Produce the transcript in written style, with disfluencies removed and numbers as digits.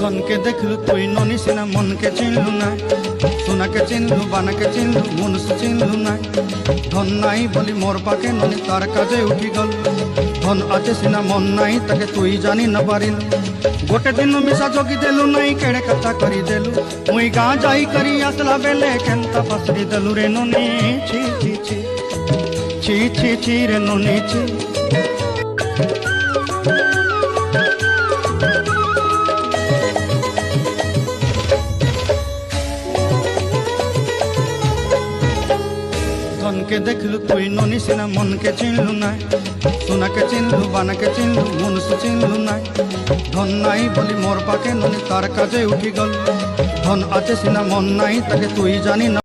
ধনকে দেখলু তুই ননি সিনা মনকে চিনলু না, সোনাকে চিনলু বানাকে চিনলু মনুষ্য চিনলু না। ধন নাই বলি মোর পাকে ননি তার কাজে উঠি গল, ধন আছে সিনা মন নাই তাকে তুই জানি না পারিলু। গোটে দিন মিশা জগি দেলু নাই কেড়ে কথা করি দেলু, মুই গাঁ যাই করি আসলা বেলে কেনতা পাসরি দেলু রে ননি। ছি ছি ছি ছি ছি ছি রে ননি ছি। ধনকে দেখলু তুই ননি সিনা মনকে চিনলু না, সোনাকে চিনলু বানাকে চিনলু মনুষ্য চিনলু না। ধন নাই বলি মোর পাকে ননি তার কাজে উঠি গল, ধন আছে সিনা মন নাই তাকে তুই জানি না।